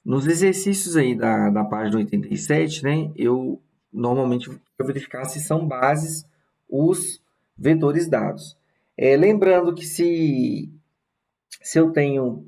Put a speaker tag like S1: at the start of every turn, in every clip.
S1: Nos exercícios aí da página 87, né, eu normalmente vou verificar se são bases os vetores dados. Lembrando que se eu tenho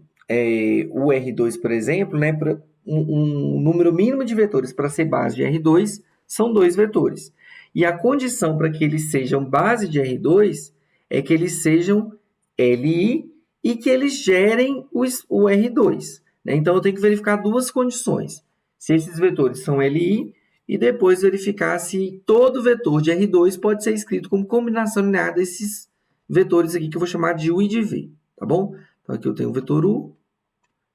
S1: o R2, por exemplo, né, um número mínimo de vetores para ser base de R2 são dois vetores. E a condição para que eles sejam base de R2 é que eles sejam LI e que eles gerem o R2. Né? Então, eu tenho que verificar duas condições. Se esses vetores são LI e depois verificar se todo vetor de R2 pode ser escrito como combinação linear desses vetores aqui que eu vou chamar de U e de V. Tá bom? Então, aqui eu tenho um vetor U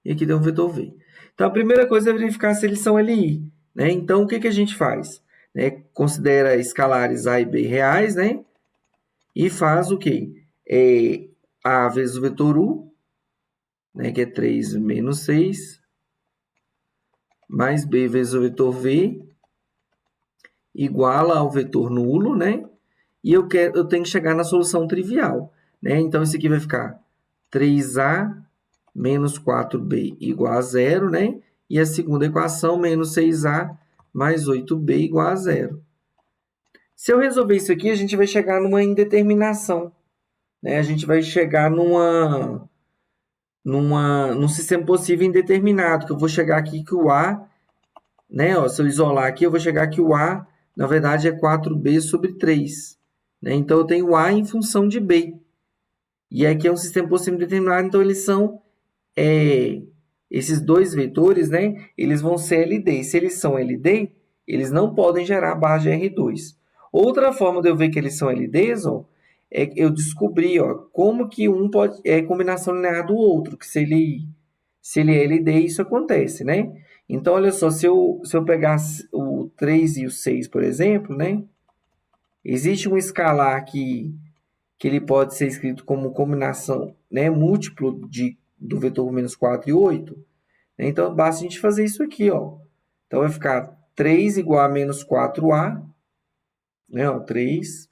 S1: e aqui tem um vetor V. Então, a primeira coisa é verificar se eles são LI. Né? Então, o que a gente faz? Considera escalares A e B reais, né? E faz o quê? A vezes o vetor U, né? Que é 3 menos 6, mais B vezes o vetor V, igual ao vetor nulo, né? E eu tenho que chegar na solução trivial. Né? Então, isso aqui vai ficar 3A menos 4b igual a zero, né? E a segunda equação, menos 6a mais 8b igual a zero. Se eu resolver isso aqui, a gente vai chegar numa indeterminação. Né? A gente vai chegar num sistema possível indeterminado, que eu vou chegar aqui que o A, né? Ó, se eu isolar aqui, eu vou chegar que o A, na verdade, é 4b sobre 3. Né? Então, eu tenho A em função de B. E aqui é um sistema possível indeterminado, então eles são esses dois vetores, né, eles vão ser LD. Se eles são LD, eles não podem gerar base de R2. Outra forma de eu ver que eles são LDs, ó, é que eu descobri, ó, como que um é combinação linear do outro, que se ele é LD, isso acontece, né? Então, olha só, se eu pegar o 3 e o 6, por exemplo, né, existe um escalar que ele pode ser escrito como combinação, né, múltiplo do vetor menos 4 e 8. Então, basta a gente fazer isso aqui, ó. Então, vai ficar 3 igual a menos 4a, né, ó, 3.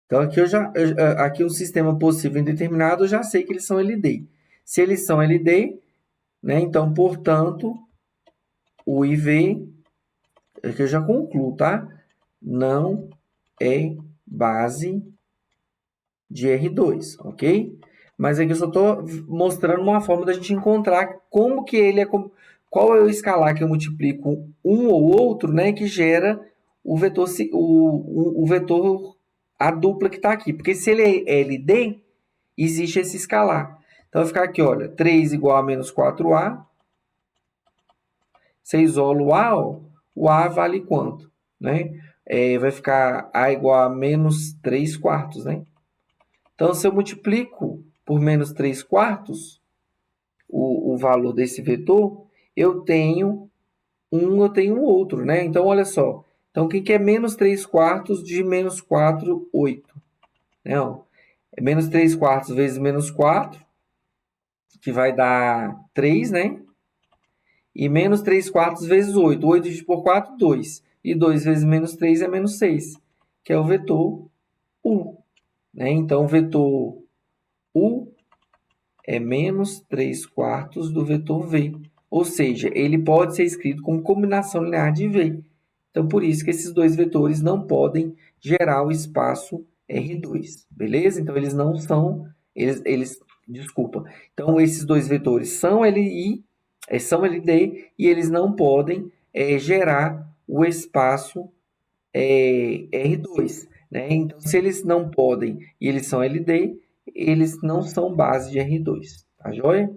S1: Então, aqui o sistema possível indeterminado, eu já sei que eles são LD. Se eles são LD, né, então, portanto, o IV, aqui eu já concluo, tá? Não é base de R2, ok? Mas aqui eu só estou mostrando uma forma da gente encontrar como que ele é, qual é o escalar que eu multiplico um ou outro, né, que gera o vetor, o vetor, a dupla que está aqui. Porque se ele é LD, existe esse escalar. Então, vai ficar aqui, olha, 3 igual a menos 4a. Você isola o A, ó, o A vale quanto? Né? Vai ficar A igual a menos 3 quartos, né? Então, se eu multiplico por menos 3 quartos o valor desse vetor, eu tenho eu tenho outro, né? Então, olha só. Então, o que é menos 3 quartos de menos 4, 8? Né? É menos 3 quartos vezes menos 4, que vai dar 3, né? E menos 3 quartos vezes 8. 8 dividido por 4, 2. E 2 vezes menos 3 é menos 6, que é o vetor U. Né? Então, o vetor U é menos 3 quartos do vetor V. Ou seja, ele pode ser escrito como combinação linear de V. Então, por isso que esses dois vetores não podem gerar o espaço R2. Beleza? Então, eles não são... desculpa. Então, esses dois vetores são LI, são LD, e eles não podem gerar o espaço R2. Né? Então, se eles não podem e eles são LD, eles não são base de R2. Tá joia?